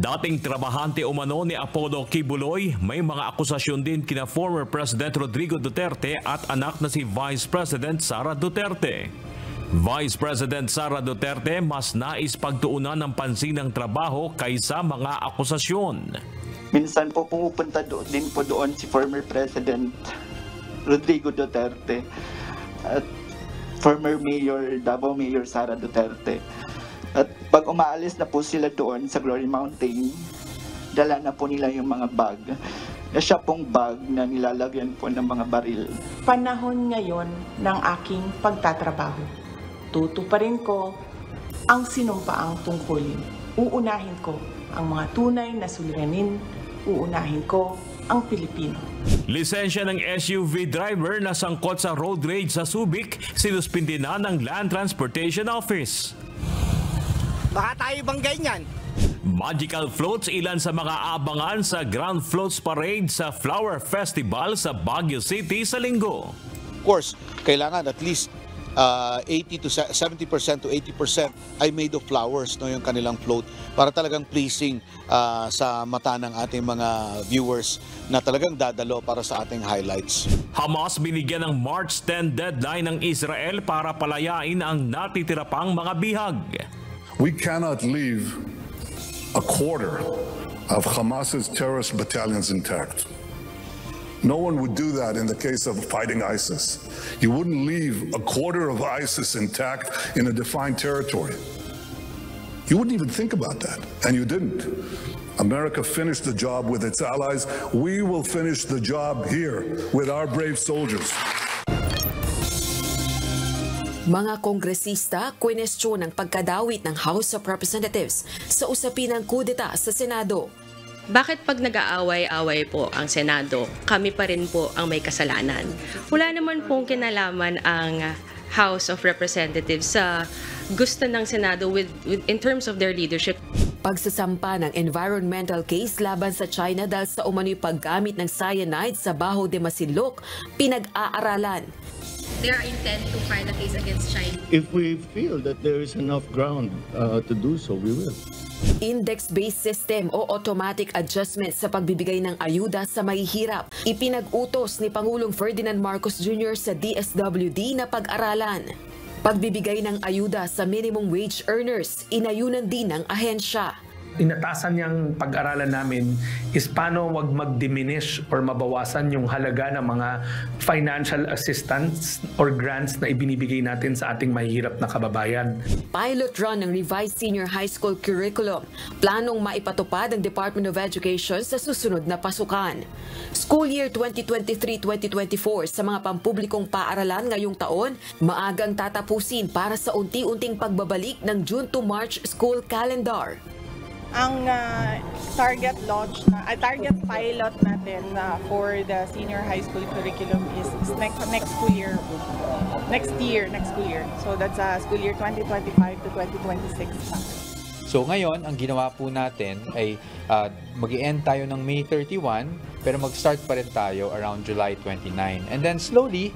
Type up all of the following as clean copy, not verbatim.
Dating trabahante umano ni Apollo Kibuloy, may mga akusasyon din kina former President Rodrigo Duterte at anak na si Vice President Sara Duterte. Vice President Sara Duterte mas nais pagtuunan ng pansin ng trabaho kaysa mga akusasyon. Minsan po pumupunta din po doon si former President Rodrigo Duterte at former Mayor, Davao Mayor Sara Duterte. At pag umaalis na po sila doon sa Glory Mountain, dala na po nila yung mga bag. Na siya pong bag na nilalagyan po ng mga baril. Panahon ngayon ng aking pagtatrabaho. Tutuparin ko ang sinumpaang tungkulin. Uunahin ko ang mga tunay na suliranin. Uunahin ko ang Pilipino. Lisensya ng SUV driver na sangkot sa road rage sa Subic, sinuspindi na ng Land Transportation Office. Baka tayo bang ganyan? Magical floats ilan sa mga abangan sa Grand Floats Parade sa Flower Festival sa Baguio City sa Linggo. Of course, kailangan at least 70% to 80% ay made of flowers, no, yung kanilang float para talagang pleasing sa mata ng ating mga viewers na talagang dadalo para sa ating highlights. Hamas binigyan ng March 10 deadline ng Israel para palayain ang natitira pang mga bihag. We cannot leave a quarter of Hamas's terrorist battalions intact. No one would do that in the case of fighting ISIS. You wouldn't leave a quarter of ISIS intact in a defined territory. You wouldn't even think about that, and you didn't. America finished the job with its allies. We will finish the job here with our brave soldiers. Mga kongresista kwenestyon ang pagkadawit ng House of Representatives sa usapin ng kudeta sa Senado. Bakit pag nag-aaway-away po ang Senado, kami pa rin po ang may kasalanan? Wala naman pong kinalaman ang House of Representatives sa gusto ng Senado in terms of their leadership. Pagsasampa ng environmental case laban sa China dahil sa umano'y paggamit ng cyanide sa Baho de Masinloc, pinag-aaralan. Their intent to file a case against China. If we feel that there is enough ground to do so, we will. Index-based system o automatic adjustment sa pagbibigay ng ayuda sa mahihirap. Ipinag-utos ni Pangulong Ferdinand Marcos Jr. sa DSWD na pag-aralan. Pagbibigay ng ayuda sa minimum wage earners, inayunan din ng ahensya. Inatasan niyang pag-aralan namin is paano wag mag-diminish or mabawasan yung halaga ng mga financial assistance or grants na ibinibigay natin sa ating mahihirap na kababayan. Pilot run ng revised senior high school curriculum. Planong maipatupad ng Department of Education sa susunod na pasukan. School year 2023-2024 sa mga pampublikong paaralan ngayong taon, maagang tatapusin para sa unti-unting pagbabalik ng June to March school calendar. Ang target pilot natin for the senior high school curriculum is next school year. So that's school year 2025 to 2026. So ngayon, ang ginawa po natin ay mag-i-end tayo ng May 31, pero mag-start pa rin tayo around July 29. And then slowly,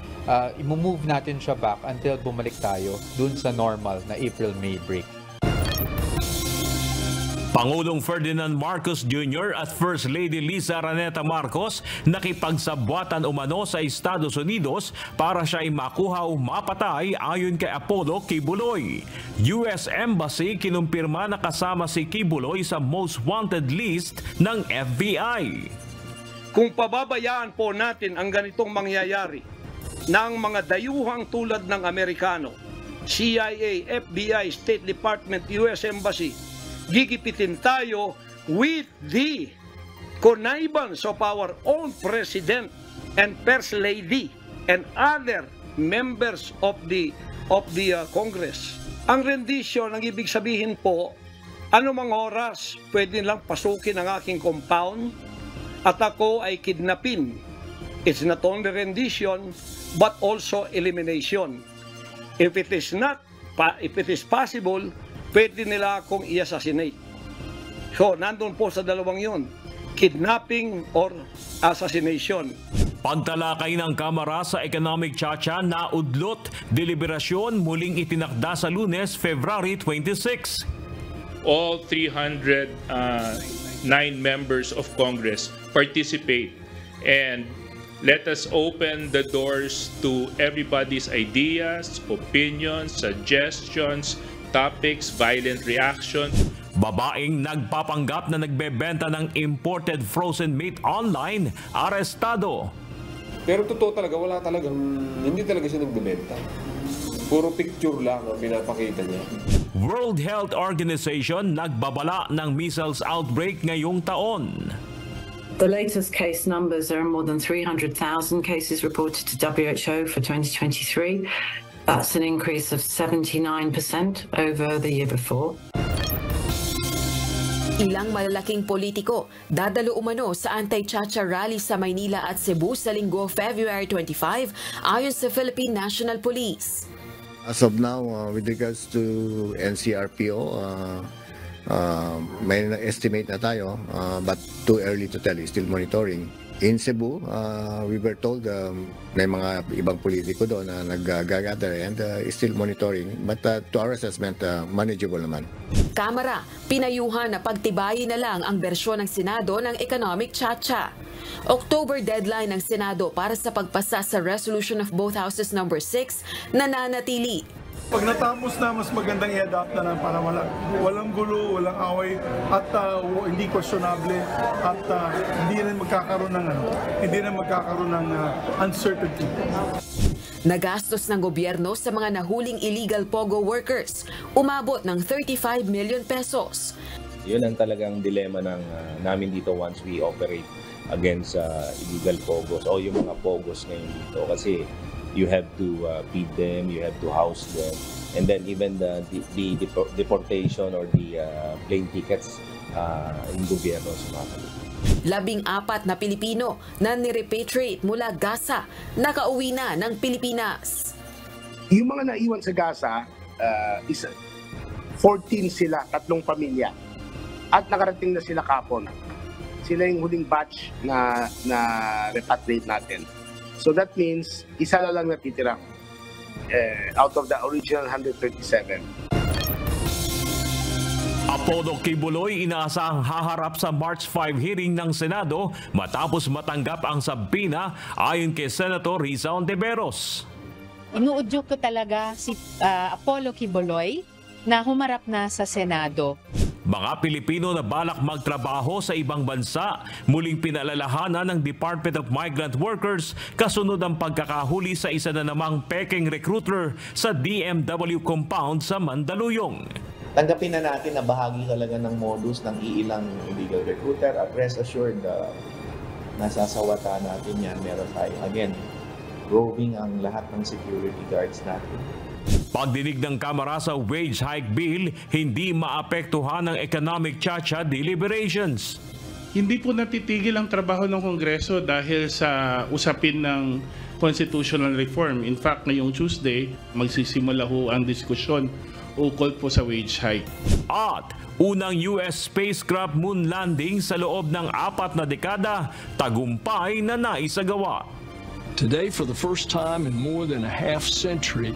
i-move natin siya back until bumalik tayo dun sa normal na April-May break. Pangulong Ferdinand Marcos Jr. at First Lady Liza Araneta Marcos nakipagsabwatan umano sa Estados Unidos para siya ay makuha o mapatay ayon kay Apollo Kibuloy. US Embassy kinumpirma na kasama si Kibuloy sa most wanted list ng FBI. Kung pababayaan po natin ang ganitong mangyayari ng mga dayuhang tulad ng Amerikano, CIA, FBI, State Department, US Embassy, gigipitin tayo with the connivance of our own President and First Lady and other members of the Congress. Ang rendition, ang ibig sabihin po, anumang oras pwede lang pasukin ang aking compound at ako ay kidnapin. It's not only rendition but also elimination. If it is possible, pwede nila akong i-assassinate. So, nandun po sa dalawang yun, kidnapping or assassination. Pagtalakay ng Kamara sa Economic Chacha na udlot, deliberasyon muling itinakda sa Lunes, February 26. all 309 members of Congress participate, and let us open the doors to everybody's ideas, opinions, suggestions, topics, violent reaction. Babaeng nagpapanggap na nagbebenta ng imported frozen meat online, arestado. Pero totoo talaga, hindi talaga siya nagbebenta. Puro picture lang ang pinapakita niya. World Health Organization nagbabala ng measles outbreak ngayong taon. The latest case numbers are more than 300,000 cases reported to WHO for 2023. That's an increase of 79% over the year before. Ilang malalaking politiko dadalo umano sa anti-Chacha rally sa Maynila at Cebu sa linggo February 25 ayon sa Philippine National Police. As of now, with regards to NCRPO, may estimate na tayo, but too early to tell, still monitoring. In Cebu, we were told may mga ibang politiko doon na nag-gather and still monitoring. But to our assessment, manageable naman. Kamara, pinayuhan na pagtibayin na lang ang bersyon ng Senado ng Economic Chacha. October deadline ng Senado para sa pagpasa sa Resolution of both Houses No. 6 nananatili. Pag natapos na, mas magandang i-adapt na lang para walang gulo, walang away, at hindi questionable, at hindi na magkakaroon ng uncertainty. Nagastos ng gobyerno sa mga nahuling illegal POGO workers, umabot ng 35 million pesos. Yun ang talagang dilema namin dito once we operate against illegal POGOs o yung mga POGOs ngayon dito. Kasi you have to feed them, you have to house them, and then even the deportation or the plane tickets yung gobyerno sumasagot. 14 na Pilipino na nirepatriate mula Gaza nakauwi na ng Pilipinas. Yung mga naiwan sa Gaza, 14 sila, 3 pamilya, at nakarating na sila kapon. Sila yung huling batch na repatriate natin. So that means, isa na lang natitira out of the original 137. Apollo Kibuloy inaasahang haharap sa March 5 hearing ng Senado matapos matanggap ang sabina ayon kay Senator Riza Ontiveros. Inuudyok ko talaga si Apollo Kibuloy na humarap na sa Senado. Mga Pilipino na balak magtrabaho sa ibang bansa, muling pinalalahanan ng Department of Migrant Workers kasunod ang pagkakahuli sa isa na namang peking recruiter sa DMW compound sa Mandaluyong. Tanggapin na natin na bahagi talaga ng modus ng iilang illegal recruiter at rest assured nasasawata natin yan. Meron tayo, again, roving ang lahat ng security guards natin. Pagdinig ng Kamara sa wage hike bill, hindi maapektuhan ng economic chacha deliberations. Hindi po natitigil ang trabaho ng Kongreso dahil sa usapin ng constitutional reform. In fact, ngayong Tuesday, magsisimula ho ang diskusyon ukol po sa wage hike. At unang US spacecraft moon landing sa loob ng 4 na dekada, tagumpay na naisagawa. Today, for the first time in more than a half century,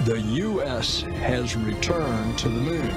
the U.S. has returned to the moon.